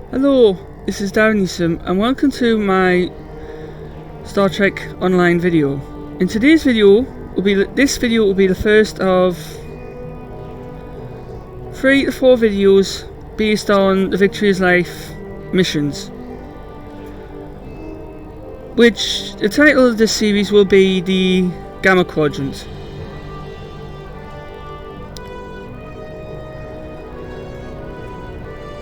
Hello, this is Darren Neeson and welcome to my Star Trek Online video. In today's video, this video will be the first of 3 to 4 videos based on the Victory is Life missions. Which, the title of this series will be the Gamma Quadrant.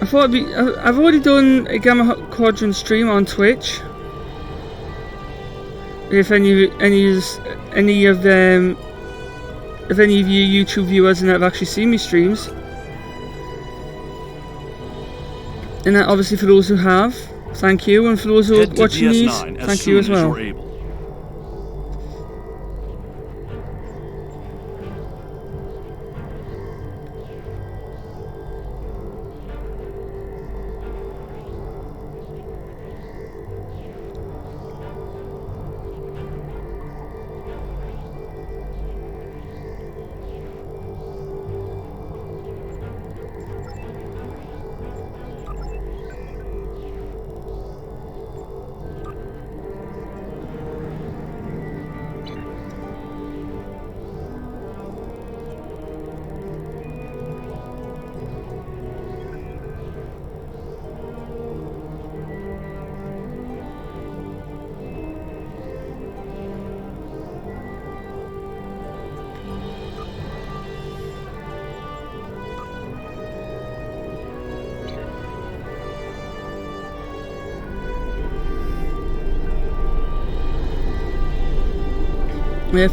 I've already done a Gamma Quadrant stream on Twitch. If any of you YouTube viewers and have actually seen me streams, and that obviously for those who have, thank you, and for those who are watching these, thank you as well.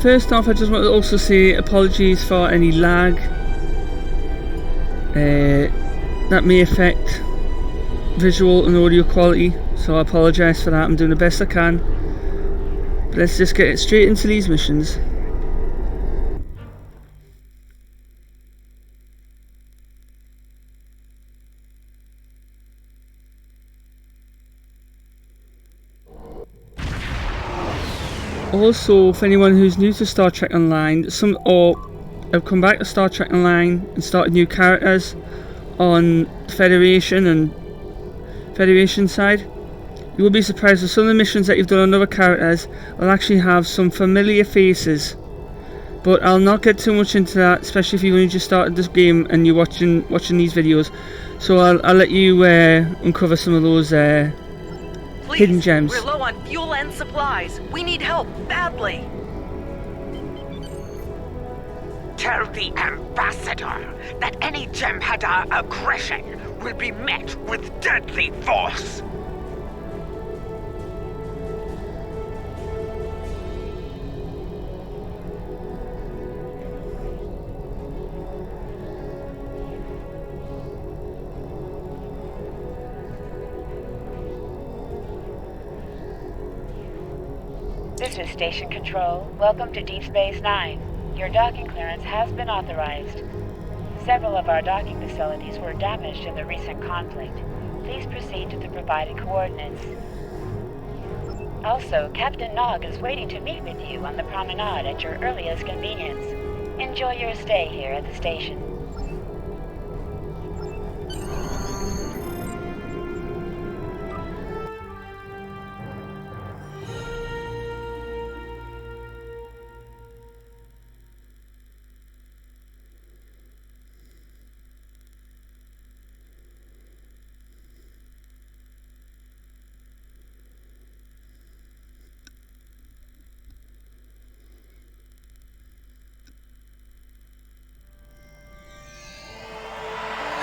First off, I just want to also say apologies for any lag that may affect visual and audio quality, so I apologise for that. I'm doing the best I can, but let's just get straight into these missions. Also, for anyone who's new to Star Trek Online, or have come back to Star Trek Online and started new characters on Federation and Federation side, you will be surprised that some of the missions that you've done on other characters will actually have some familiar faces. But I'll not get too much into that, especially if you've only just started this game and you're watching these videos. So I'll let you uncover some of those hidden gems. We're low on fuel and supplies. We need help badly. Tell the ambassador that any Jem'Hadar aggression will be met with deadly force. This is Station Control. Welcome to Deep Space Nine. Your docking clearance has been authorized. Several of our docking facilities were damaged in the recent conflict. Please proceed to the provided coordinates. Also, Captain Nog is waiting to meet with you on the promenade at your earliest convenience. Enjoy your stay here at the station.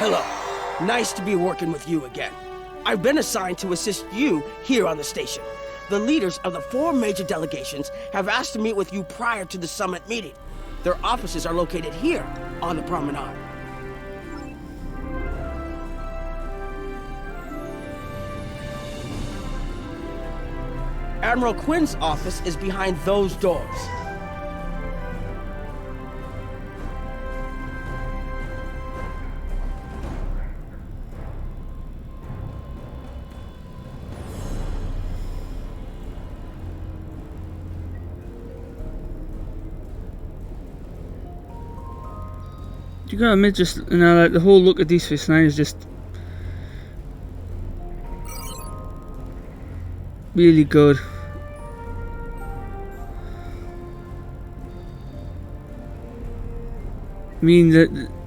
Hello. Nice to be working with you again. I've been assigned to assist you here on the station. The leaders of the 4 major delegations have asked to meet with you prior to the summit meeting. Their offices are located here on the promenade. Admiral Quinn's office is behind those doors. You gotta admit, just like the whole look of Deep Space Nine is just really good. I mean,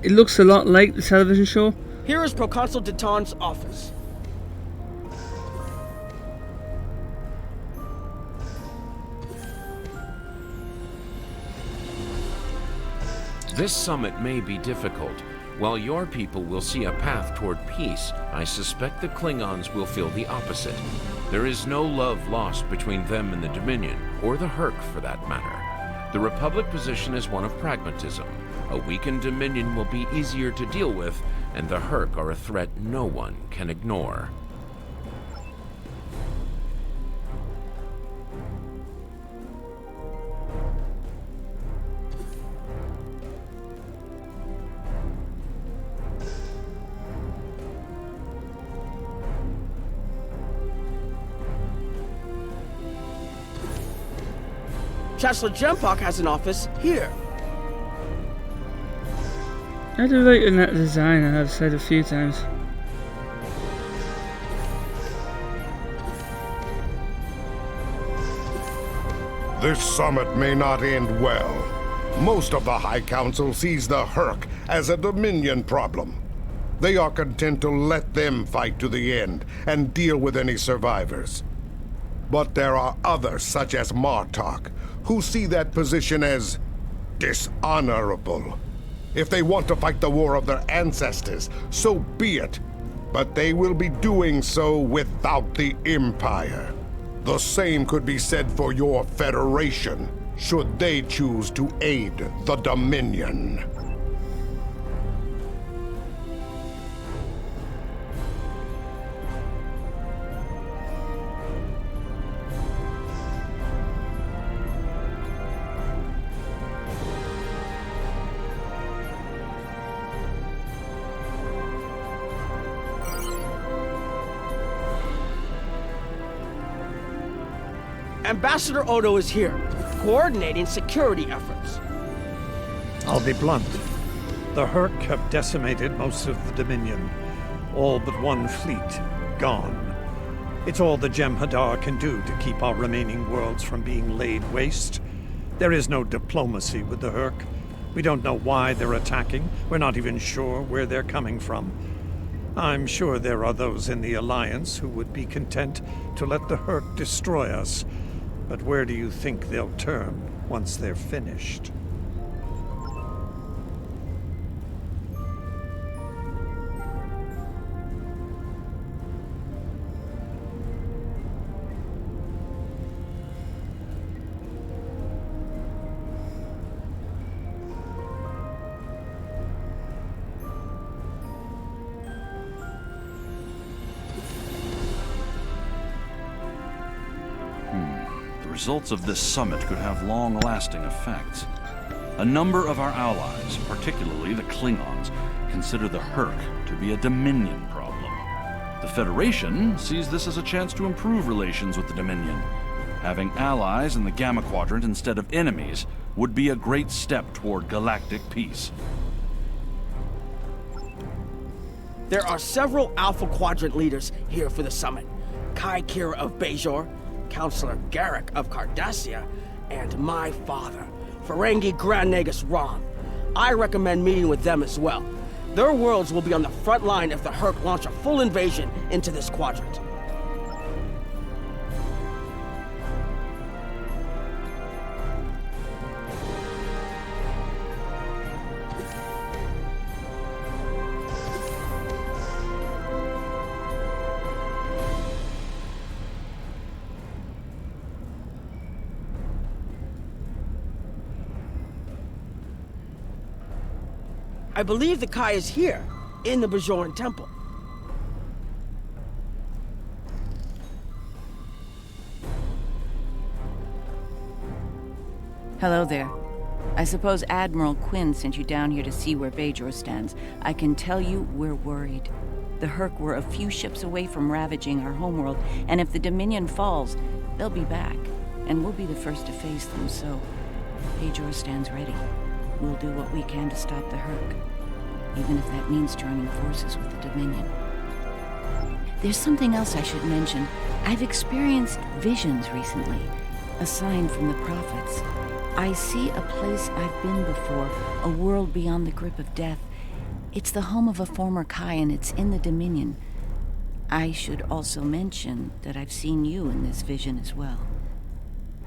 it looks a lot like the television show. Here is Proconsul Deton's office. This summit may be difficult. While your people will see a path toward peace, I suspect the Klingons will feel the opposite. There is no love lost between them and the Dominion, or the Herc for that matter. The Republic position is one of pragmatism. A weakened Dominion will be easier to deal with, and the Herc are a threat no one can ignore. Chancellor Jempok has an office here. I do like in that design, I have said a few times. This summit may not end well. Most of the High Council sees the Herc as a Dominion problem. They are content to let them fight to the end and deal with any survivors. But there are others, such as Martok, who see that position as dishonorable. If they want to fight the war of their ancestors, so be it. But they will be doing so without the Empire. The same could be said for your Federation, should they choose to aid the Dominion. Ambassador Odo is here, coordinating security efforts. I'll be blunt. The Herc have decimated most of the Dominion. All but one fleet gone. It's all the Jem'Hadar can do to keep our remaining worlds from being laid waste. There is no diplomacy with the Herc. We don't know why they're attacking. We're not even sure where they're coming from. I'm sure there are those in the Alliance who would be content to let the Herc destroy us. But where do you think they'll turn once they're finished? The results of this summit could have long-lasting effects. A number of our allies, particularly the Klingons, consider the Herc to be a Dominion problem. The Federation sees this as a chance to improve relations with the Dominion. Having allies in the Gamma Quadrant instead of enemies would be a great step toward galactic peace. There are several Alpha Quadrant leaders here for the summit. Kai Kira of Bajor, Counselor Garrick of Cardassia, and my father, Ferengi Grand Nagus Rom. I recommend meeting with them as well. Their worlds will be on the front line if the Herc launch a full invasion into this quadrant. I believe the Kai is here, in the Bajoran Temple. Hello there. I suppose Admiral Quinn sent you down here to see where Bajor stands. I can tell you we're worried. The Herc were a few ships away from ravaging our homeworld, and if the Dominion falls, they'll be back, and we'll be the first to face them, so Bajor stands ready. We'll do what we can to stop the Herc, even if that means joining forces with the Dominion. There's something else I should mention. I've experienced visions recently, a sign from the prophets. I see a place I've been before, a world beyond the grip of death. It's the home of a former Kai, and it's in the Dominion. I should also mention that I've seen you in this vision as well.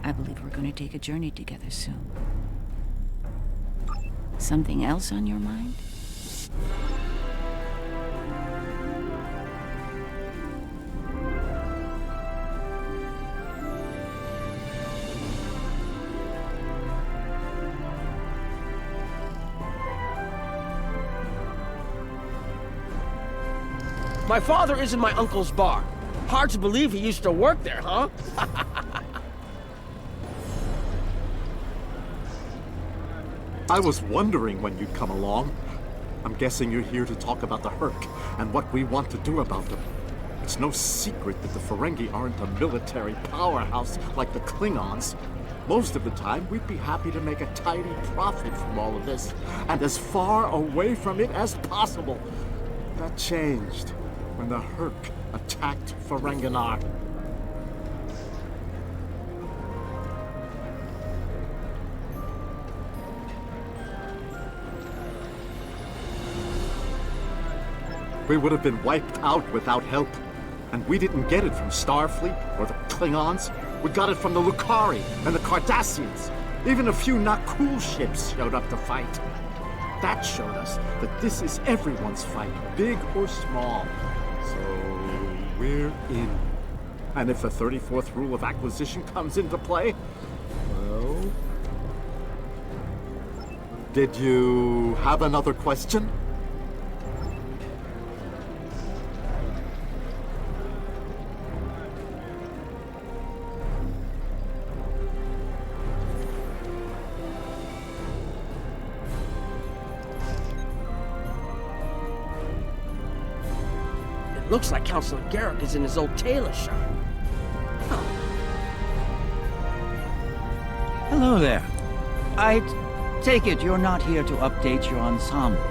I believe we're going to take a journey together soon. Something else on your mind? My father is in my uncle's bar. Hard to believe he used to work there, huh? I was wondering when you'd come along. I'm guessing you're here to talk about the Herc and what we want to do about them. It's no secret that the Ferengi aren't a military powerhouse like the Klingons. Most of the time, we'd be happy to make a tidy profit from all of this, and as far away from it as possible. That changed when the Herc attacked Ferenginar. We would have been wiped out without help. And we didn't get it from Starfleet or the Klingons. We got it from the Lucari and the Cardassians. Even a few not cool ships showed up to fight. That showed us that this is everyone's fight, big or small. So we're in. And if the 34th rule of acquisition comes into play, well... Did you have another question? Looks like Counselor Garrick is in his old tailor shop. Huh. Hello there. I take it you're not here to update your ensemble.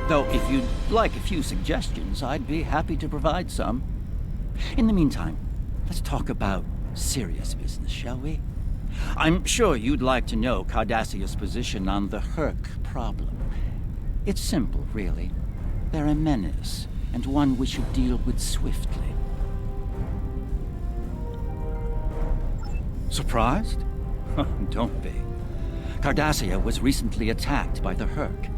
Though if you'd like a few suggestions, I'd be happy to provide some. In the meantime, let's talk about serious business, shall we? I'm sure you'd like to know Cardassia's position on the Herc problem. It's simple, really. They're a menace, and one we should deal with swiftly. Surprised? Don't be. Cardassia was recently attacked by the Herc.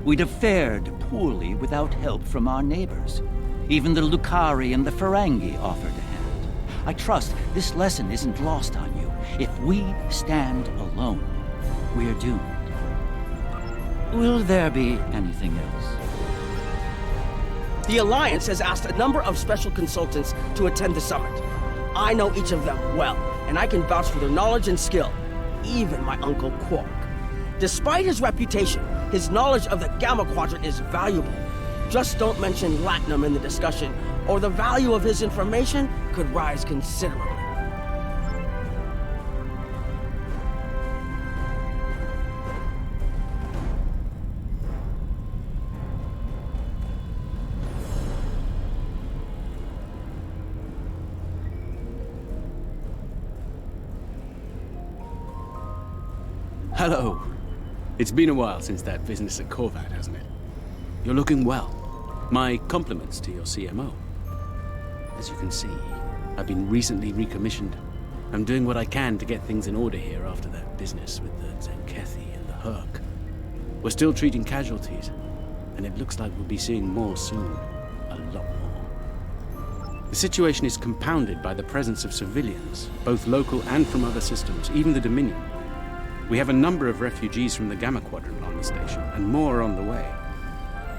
We'd have fared poorly without help from our neighbors. Even the Lucari and the Ferengi offered a hand. I trust this lesson isn't lost on you. If we stand alone, we're doomed. Will there be anything else? The Alliance has asked a number of special consultants to attend the summit. I know each of them well, and I can vouch for their knowledge and skill. Even my Uncle Quark. Despite his reputation, his knowledge of the Gamma Quadrant is valuable. Just don't mention Latinum in the discussion, or the value of his information could rise considerably. Hello. It's been a while since that business at Corvat, hasn't it? You're looking well. My compliments to your CMO. As you can see, I've been recently recommissioned. I'm doing what I can to get things in order here after that business with the Zenkethi and the Herc. We're still treating casualties, and it looks like we'll be seeing more soon. A lot more. The situation is compounded by the presence of civilians, both local and from other systems, even the Dominion. We have a number of refugees from the Gamma Quadrant on the station, and more are on the way.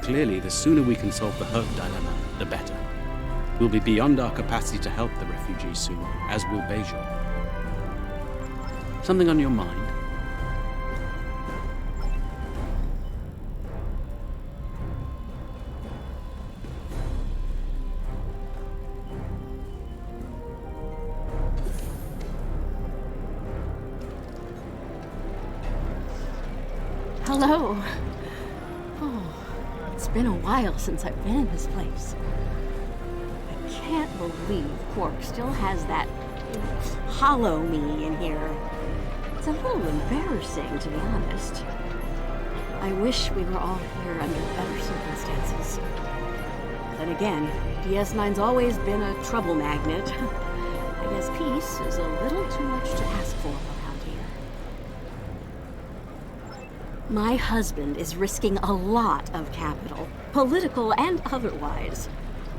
Clearly, the sooner we can solve the Herc dilemma, the better. We'll be beyond our capacity to help the refugees soon, as will Bajor. Something on your mind? Hello. Oh, it's been a while since I've been in this place. can't believe Quark still has that hollow me in here. It's a little embarrassing, to be honest. I wish we were all here under better circumstances. Then again, DS9's always been a trouble magnet. I guess peace is a little too much to ask for around here. My husband is risking a lot of capital, political and otherwise,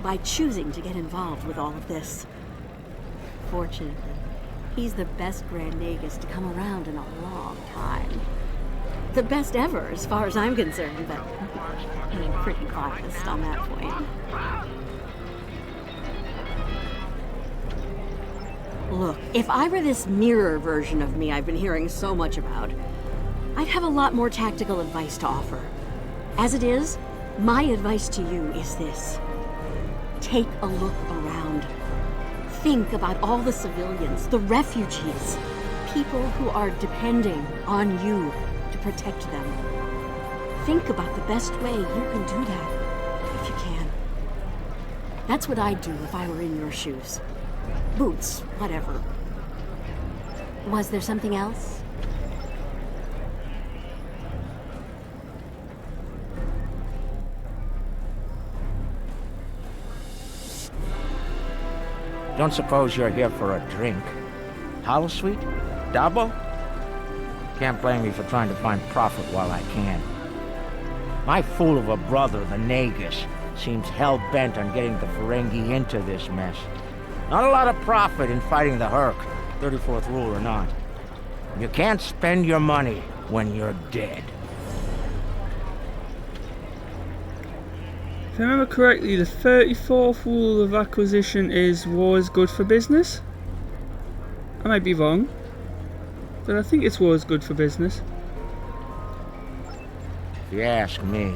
by choosing to get involved with all of this. Fortunately, he's the best Grand Nagus to come around in a long time. The best ever, as far as I'm concerned, but I'm pretty biased on that point. Look, if I were this mirror version of me I've been hearing so much about, I'd have a lot more tactical advice to offer. As it is, my advice to you is this. Take a look around. Think about all the civilians, the refugees, people who are depending on you to protect them. Think about the best way you can do that, if you can. That's what I'd do if I were in your shoes. Boots, whatever. Was there something else? Don't suppose you're here for a drink? Holosuite? Double? Can't blame me for trying to find profit while I can. My fool of a brother, the Nagus, seems hell-bent on getting the Ferengi into this mess. Not a lot of profit in fighting the Hurk, 34th rule or not. You can't spend your money when you're dead. If I remember correctly, the 34th rule of acquisition is war is good for business. I might be wrong, but I think it's war is good for business. If you ask me,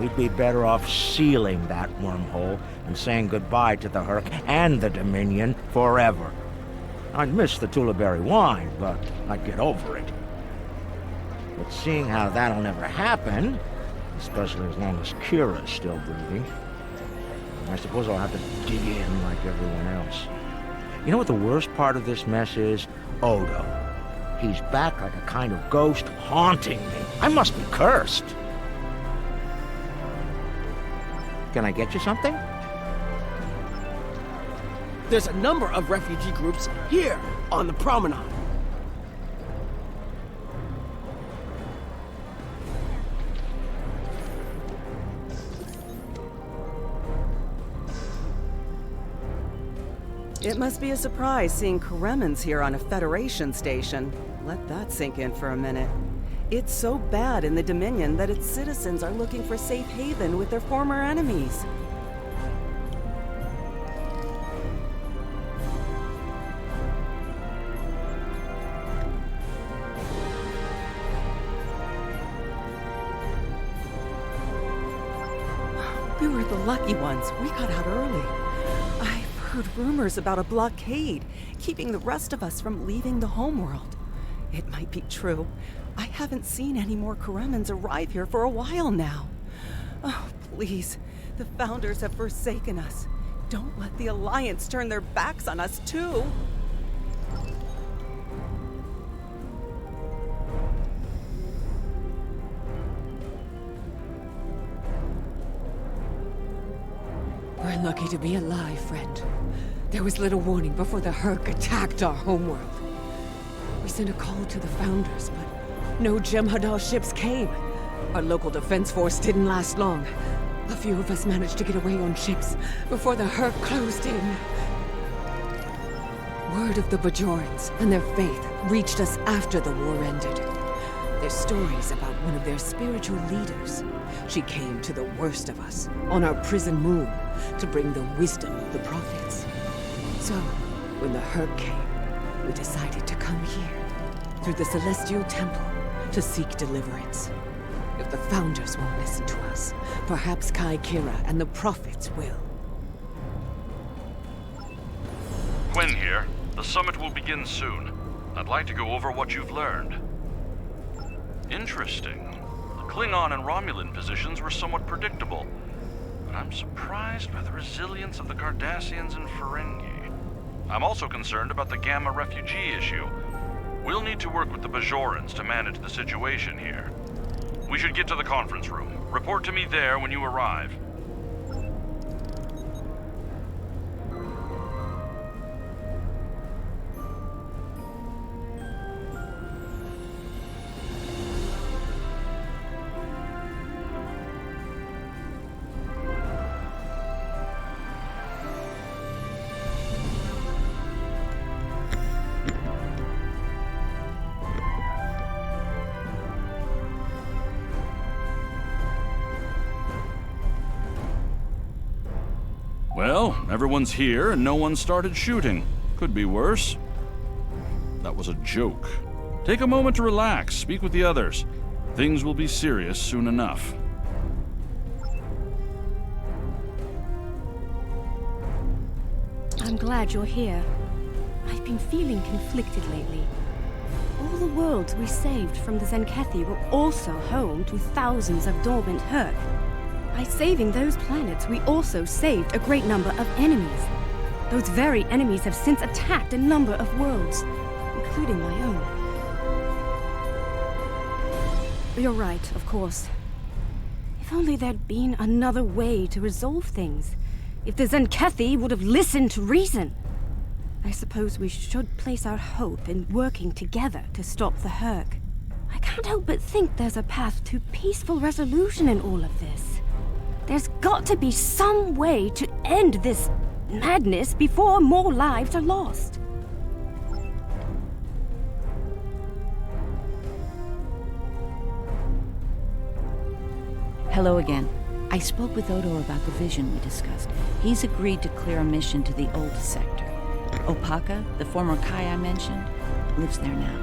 we'd be better off sealing that wormhole and saying goodbye to the Hurk and the Dominion forever. I'd miss the Tullaberry wine, but I'd get over it. But seeing how that'll never happen, especially as long as Kira's still breathing, I suppose I'll have to dig in like everyone else. You know what the worst part of this mess is? Odo. He's back like a kind of ghost haunting me. I must be cursed. Can I get you something? There's a number of refugee groups here on the promenade. It must be a surprise seeing Koremans here on a Federation station. Let that sink in for a minute. It's so bad in the Dominion that its citizens are looking for safe haven with their former enemies. We were the lucky ones. We got out early. I've heard rumors about a blockade, keeping the rest of us from leaving the homeworld. It might be true. I haven't seen any more Koremans arrive here for a while now. Oh, please. The Founders have forsaken us. Don't let the Alliance turn their backs on us, too. We're lucky to be alive, friend. There was little warning before the Hurk attacked our homeworld. We sent a call to the Founders, but no Jem'Hadar ships came. Our local defense force didn't last long. A few of us managed to get away on ships before the Hurk closed in. Word of the Bajorans and their faith reached us after the war ended. Their stories about one of their spiritual leaders. She came to the worst of us, on our prison moon, to bring the wisdom of the prophets. So, when the Hurk came, we decided to come here, through the Celestial Temple, to seek deliverance. If the Founders won't listen to us, perhaps Kai Kira and the prophets will. Quinn here. The summit will begin soon. I'd like to go over what you've learned. Interesting. The Klingon and Romulan positions were somewhat predictable. I'm surprised by the resilience of the Cardassians and Ferengi. I'm also concerned about the Gamma refugee issue. We'll need to work with the Bajorans to manage the situation here. We should get to the conference room. Report to me there when you arrive. Well, everyone's here and no one started shooting. Could be worse. That was a joke. Take a moment to relax, speak with the others. Things will be serious soon enough. I'm glad you're here. I've been feeling conflicted lately. All the worlds we saved from the Zenkethi were also home to thousands of dormant Hurk. By saving those planets, we also saved a great number of enemies. Those very enemies have since attacked a number of worlds, including my own. You're right, of course. If only there'd been another way to resolve things. If the Zenkethi would have listened to reason. I suppose we should place our hope in working together to stop the Hurk. I can't help but think there's a path to peaceful resolution in all of this. There's got to be some way to end this madness before more lives are lost. Hello again. I spoke with Odo about the vision we discussed. He's agreed to clear a mission to the old sector. Opaka, the former Kai I mentioned, lives there now.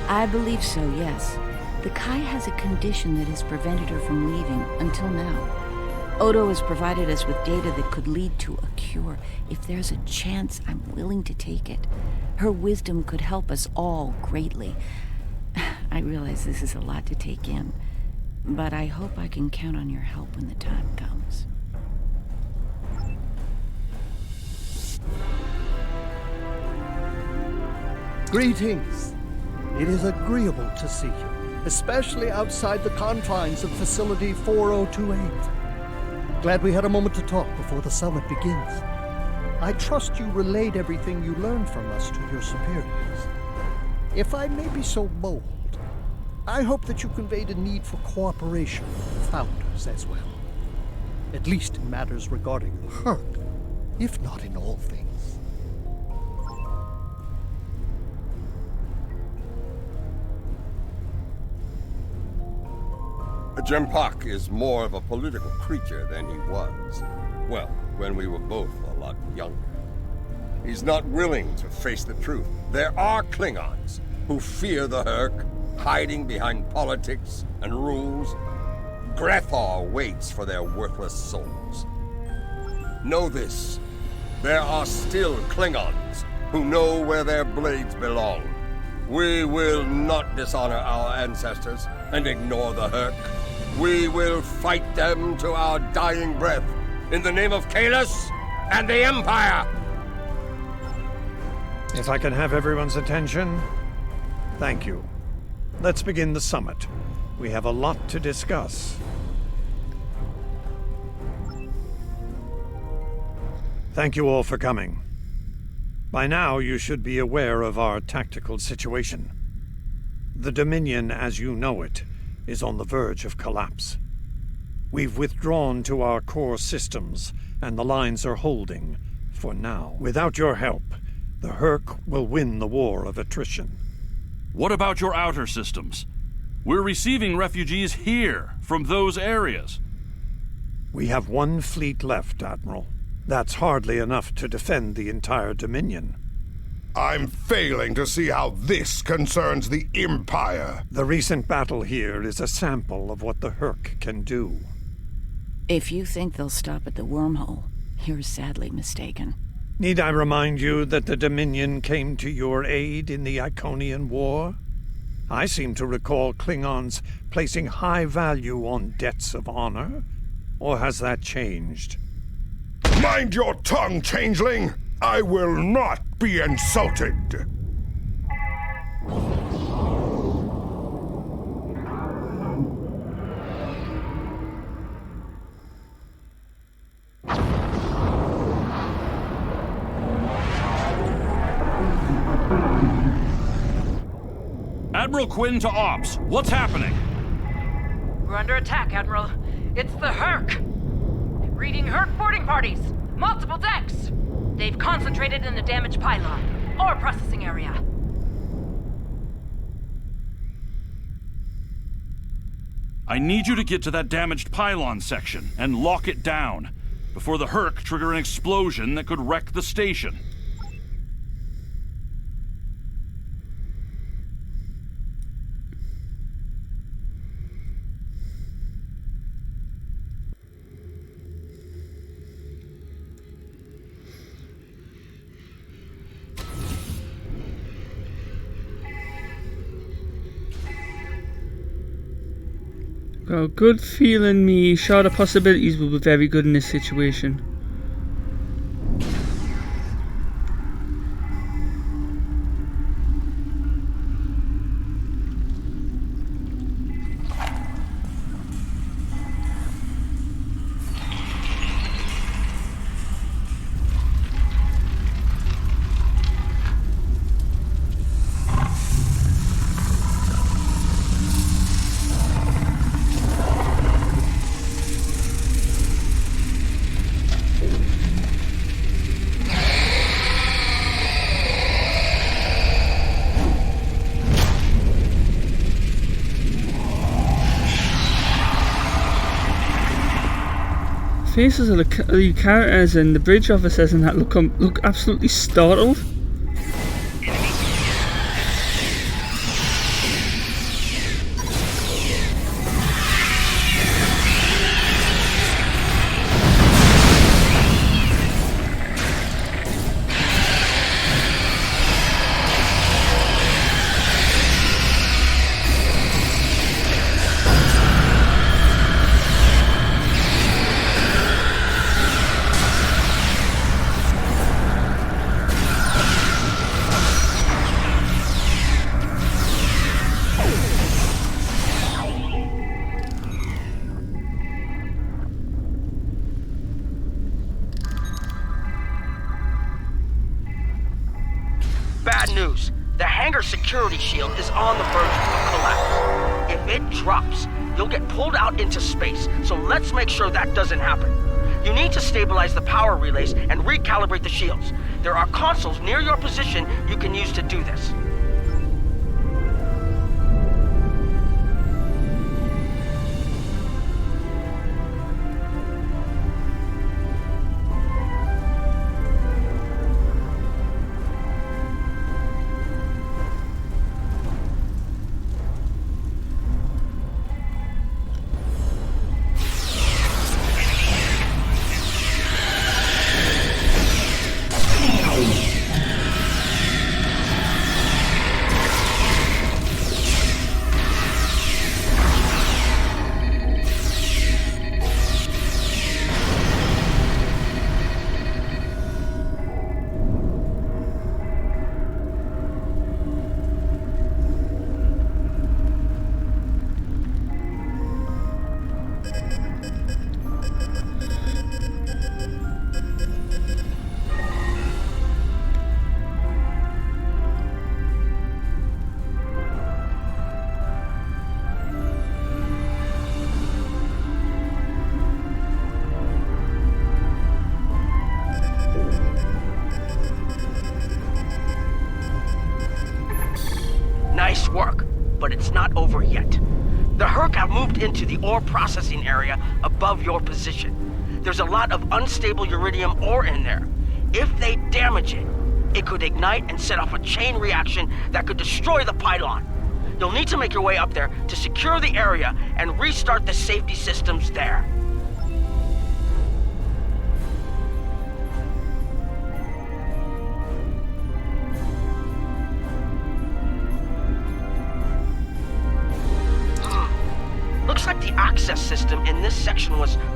I believe so, yes. The Kai has a condition that has prevented her from leaving until now. Odo has provided us with data that could lead to a cure. If there's a chance, I'm willing to take it. Her wisdom could help us all greatly. I realize this is a lot to take in, but I hope I can count on your help when the time comes. Greetings. It is agreeable to see you, especially outside the confines of Facility 4028. Glad we had a moment to talk before the summit begins. I trust you relayed everything you learned from us to your superiors. If I may be so bold, I hope that you conveyed a need for cooperation with the Founders as well. At least in matters regarding the Hurk, if not in all things. Jempak is more of a political creature than he was. Well, when we were both a lot younger. He's not willing to face the truth. There are Klingons who fear the Hurk, hiding behind politics and rules. Grethar waits for their worthless souls. Know this. There are still Klingons who know where their blades belong. We will not dishonor our ancestors and ignore the Hurk. We will fight them to our dying breath in the name of Kahless and the Empire! If I can have everyone's attention, thank you. Let's begin the summit. We have a lot to discuss. Thank you all for coming. By now, you should be aware of our tactical situation. The Dominion, as you know it, is on the verge of collapse. We've withdrawn to our core systems, and the lines are holding, for now. Without your help, the Hurk will win the war of attrition. What about your outer systems? We're receiving refugees here, from those areas. We have one fleet left, Admiral. That's hardly enough to defend the entire Dominion. I'm failing to see how this concerns the Empire. The recent battle here is a sample of what the Hurk can do. If you think they'll stop at the wormhole, you're sadly mistaken. Need I remind you that the Dominion came to your aid in the Iconian War? I seem to recall Klingons placing high value on debts of honor. Or has that changed? Mind your tongue, changeling! I will not be insulted! Admiral Quinn to Ops. What's happening? We're under attack, Admiral. It's the Herc. Reading Herc boarding parties. Multiple decks. They've concentrated in the damaged pylon. Ore processing area. I need you to get to that damaged pylon section and lock it down before the Herc trigger an explosion that could wreck the station. Got a good feeling me shard of possibilities will be very good in this situation. Faces of the characters and the bridge officers and that look absolutely startled. Bad news. The hangar security shield is on the verge of collapse. If it drops, you'll get pulled out into space, so let's make sure that doesn't happen. You need to stabilize the power relays and recalibrate the shields. There are consoles near your position you can use to do this. Nice work, but it's not over yet. The Herc have moved into the ore processing area above your position. There's a lot of unstable uridium ore in there. If they damage it, it could ignite and set off a chain reaction that could destroy the pylon. You'll need to make your way up there to secure the area and restart the safety systems there.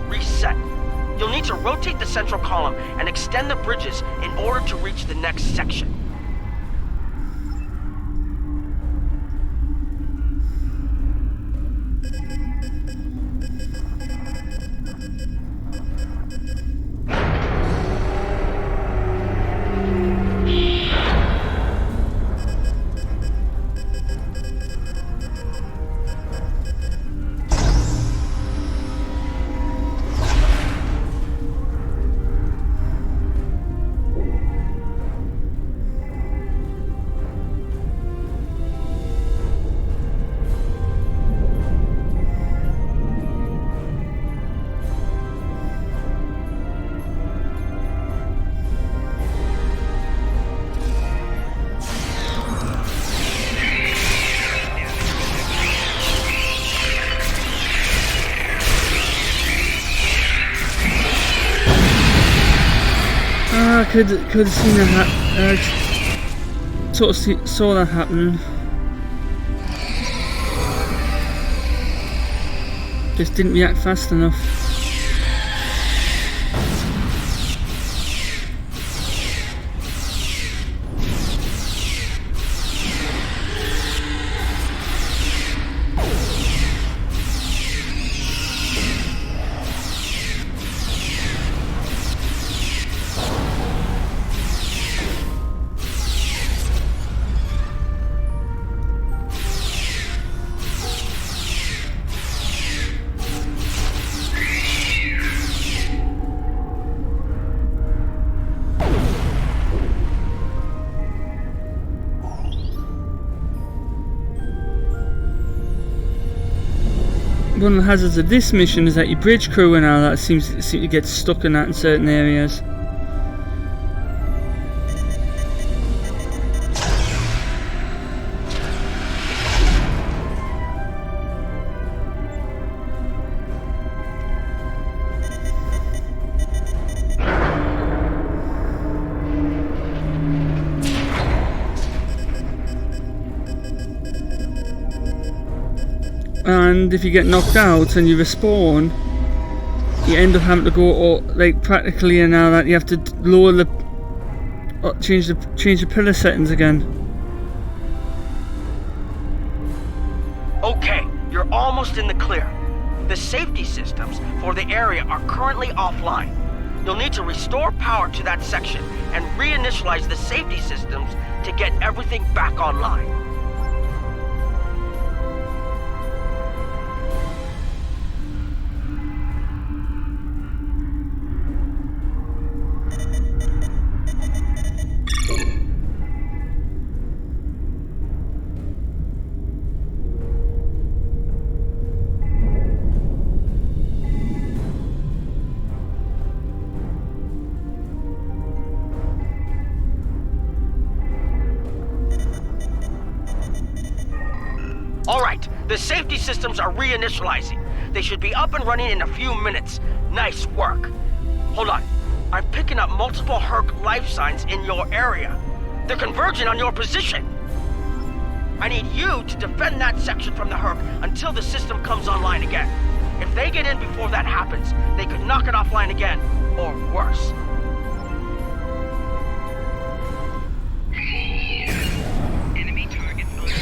reset. You'll need to rotate the central column and extend the bridges in order to reach the next section. I could have seen that sort of saw that happening. Just didn't react fast enough. One of the hazards of this mission is that your bridge crew and all that seems to get stuck in that in certain areas. And if you get knocked out and you respawn, you end up having to go like practically and now that you have to lower the change the pillar settings again. Okay, you're almost in the clear. The safety systems for the area are currently offline. You'll need to restore power to that section and reinitialize the safety systems to get everything back online. Alright, the safety systems are reinitializing. They should be up and running in a few minutes. Nice work. Hold on. I'm picking up multiple Herc life signs in your area. They're converging on your position. I need you to defend that section from the Herc until the system comes online again. If they get in before that happens, they could knock it offline again, or worse. Enemy target marked.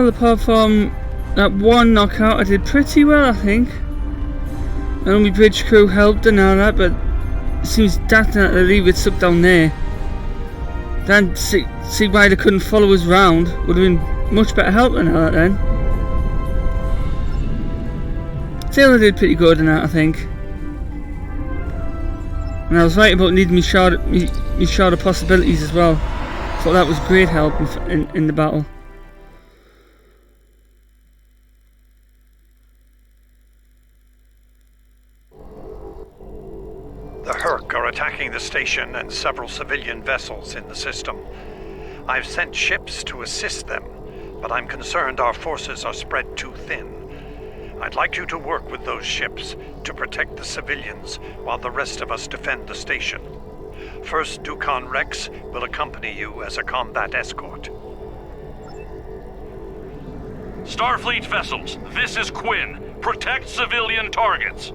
well, apart from that one knockout, I did pretty well, I think. And only bridge crew helped and all that, but it seems definite to leave it stuck down there. Then see why they couldn't follow us round. Would have been much better help than that then. Still, I did pretty good in that, I think. And I was right about needing me shard of possibilities as well. Thought that was great help in the battle. The Herc are attacking the station and several civilian vessels in the system. I've sent ships to assist them, but I'm concerned our forces are spread too thin. I'd like you to work with those ships to protect the civilians while the rest of us defend the station. First Dukan Rex will accompany you as a combat escort. Starfleet vessels, this is Quinn. Protect civilian targets.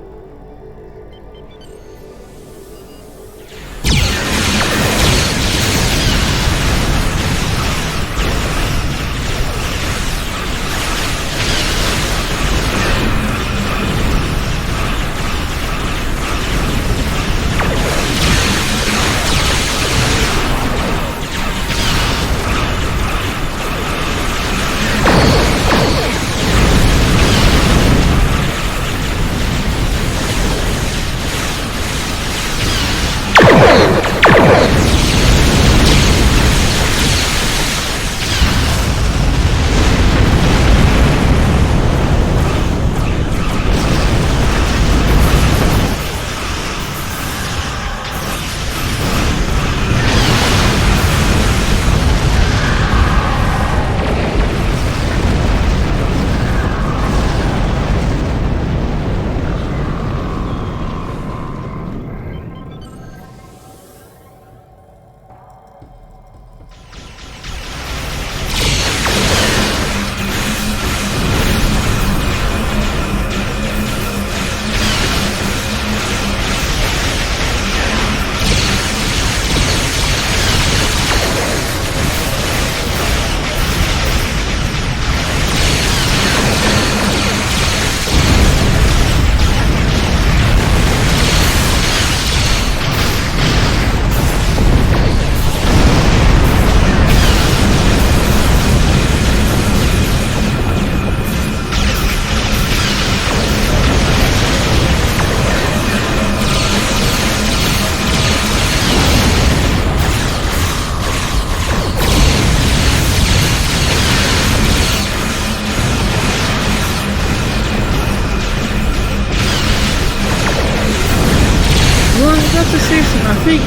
I think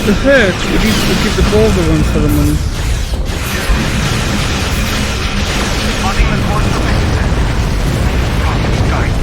the Herc would easily give the Borg a run for the money. Plotting the course for Mexico. Copy, guide.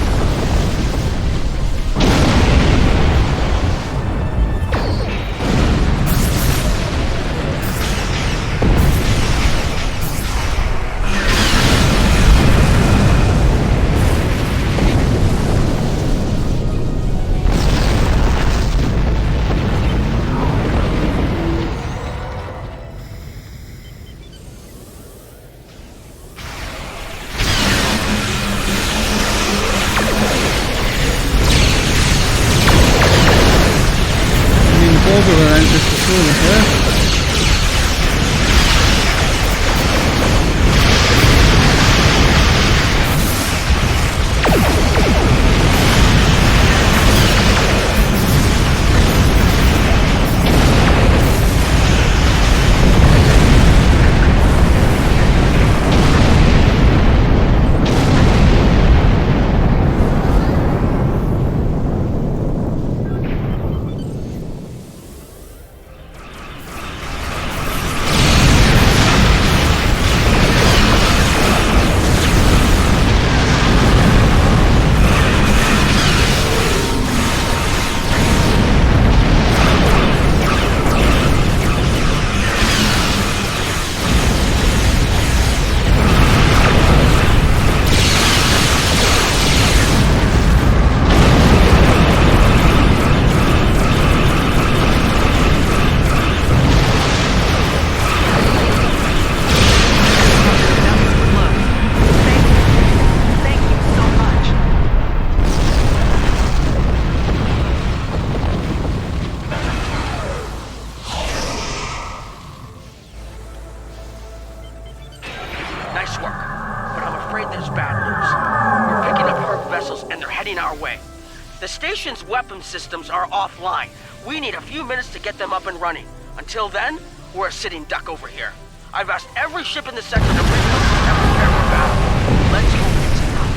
vessels and they're heading our way. The station's weapon systems are offline. We need a few minutes to get them up and running. Until then, we're a sitting duck over here. I've asked every ship in the sector to bring them and prepare for battle. Let's hope it's enough.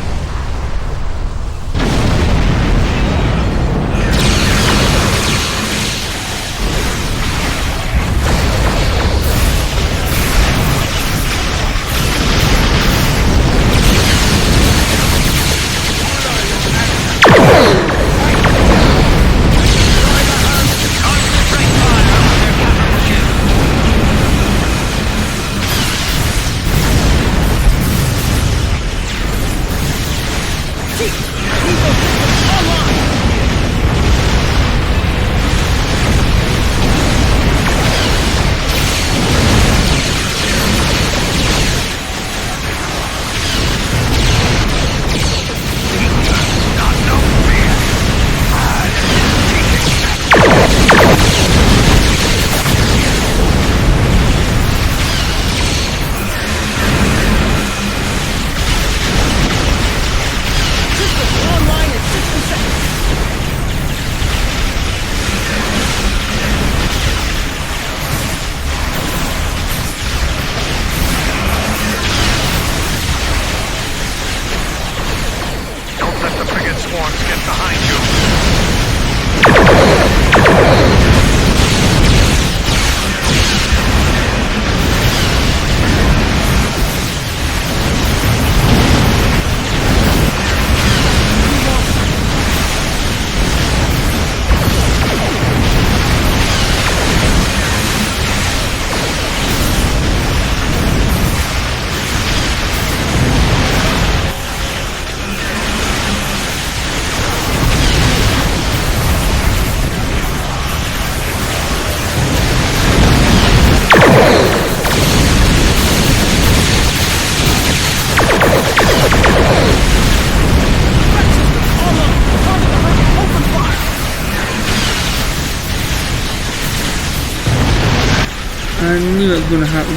I knew it was going to happen.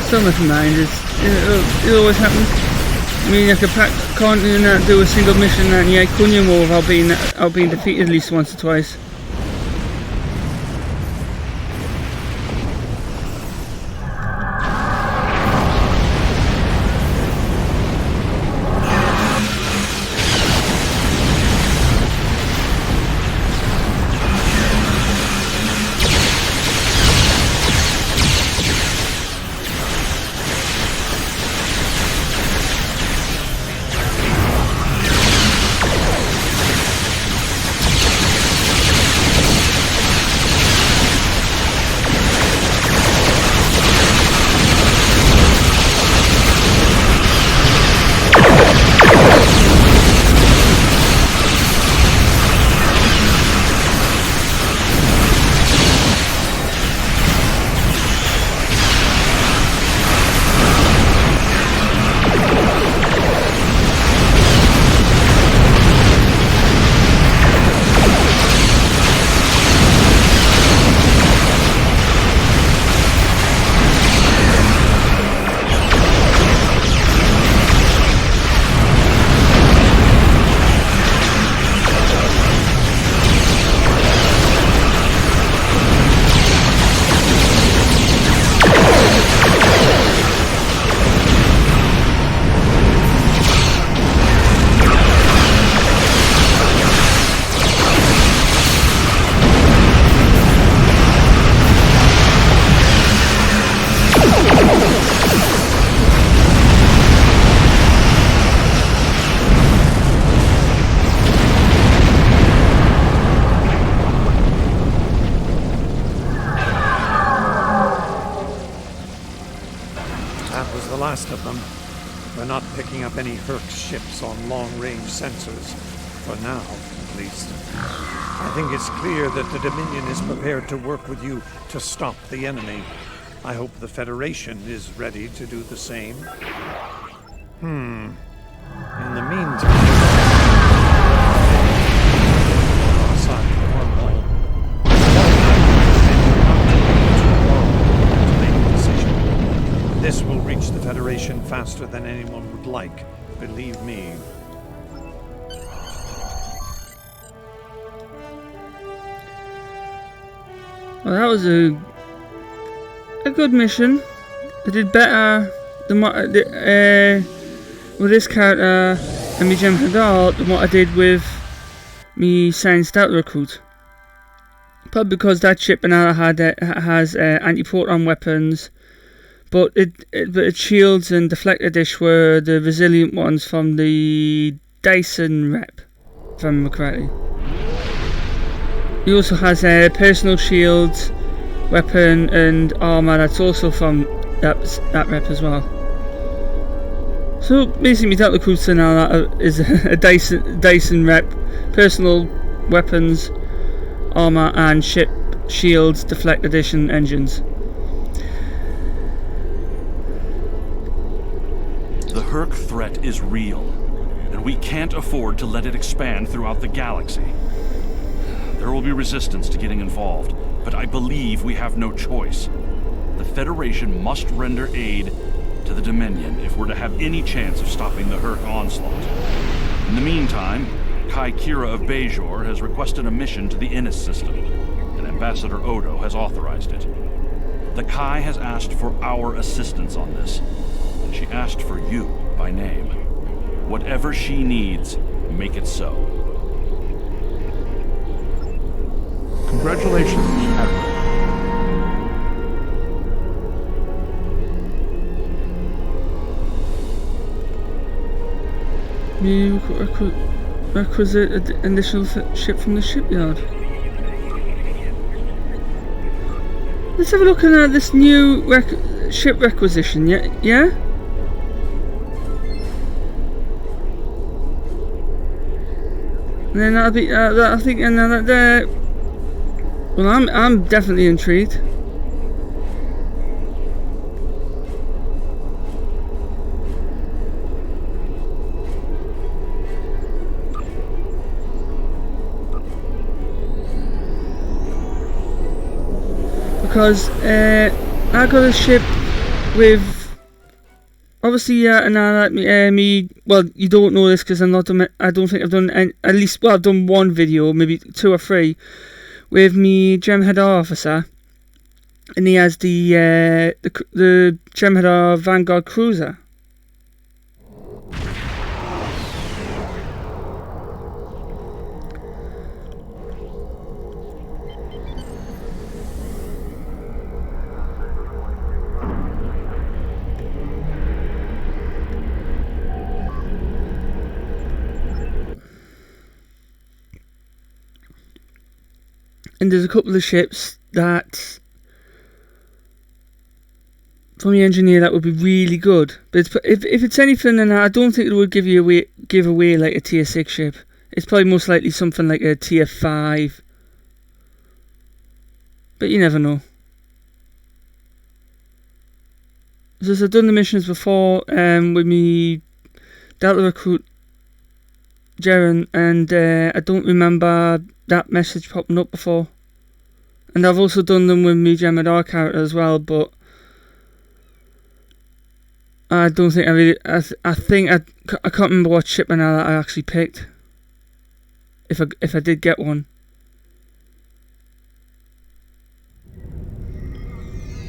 So never mind, it always happens. I mean, I can't do a single mission in the Iconium War without being defeated at least once or twice. Last of them. We're not picking up any Herc ships on long-range sensors. For now, at least. I think it's clear that the Dominion is prepared to work with you to stop the enemy. I hope the Federation is ready to do the same. In the meantime... outside the wormhole. To make a decision. reach the Federation faster than anyone would like, believe me. Well, that was a good mission. I did better than what I did, with this character and me Jem'Hadar than what I did with me Science Delta Recruit. Probably because that ship now has anti-proton weapons, but its shields and deflector dish were the resilient ones from the Dyson rep, if I remember correctly. He also has a personal shield, weapon and armour that's also from that rep as well. So basically Delta Cruiser now is a Dyson rep, personal weapons, armour and ship shields, deflector dish and engines. The Herc threat is real, and we can't afford to let it expand throughout the galaxy. There will be resistance to getting involved, but I believe we have no choice. The Federation must render aid to the Dominion if we're to have any chance of stopping the Herc onslaught. In the meantime, Kai Kira of Bajor has requested a mission to the Innis system, and Ambassador Odo has authorized it. The Kai has asked for our assistance on this, and she asked for you by name. Whatever she needs, make it so. Congratulations, Admiral. Me requisite initial ship from the shipyard. Let's have a look at this new ship requisition. Yeah. And then that'll be. I think, and then there. Well, I'm definitely intrigued. Because I got a ship with obviously and me. Well, you don't know this because I don't think I've done at least. Well, I've done one video, maybe 2 or 3, with me Jem'Hadar officer, and he has the Jem'Hadar Vanguard cruiser. And there's a couple of ships that, from the engineer, that would be really good. But if it's anything, then I don't think it would give away like a tier 6 ship. It's probably most likely something like a tier 5. But you never know. Because I've done the missions before with me Delta Recruit Jaren, and I don't remember that message popping up before. And I've also done them with me Jem'Hadar character as well, but I don't think I really. I think I can't remember what ship now that I actually picked. If I did get one.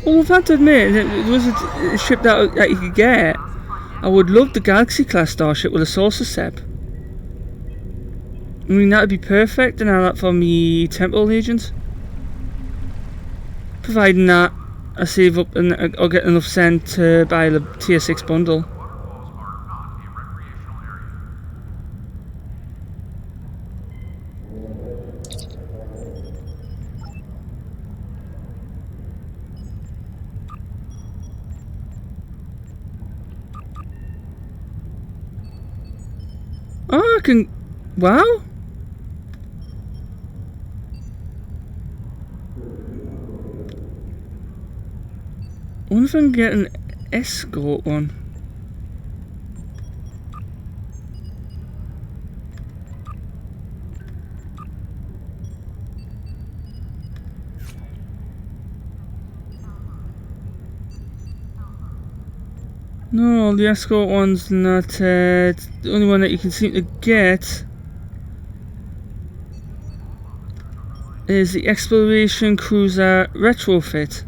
Well, I've had to admit, it was a ship that you could get. I would love the Galaxy class starship with a saucer sep. I mean, that would be perfect and all that for me temporal agents. Providing that I save up and I'll get enough send to buy the tier 6 bundle. Oh, I can. Wow. I wonder if I can get an escort one. No, the escort one's not. The only one that you can seem to get is the exploration cruiser retrofit.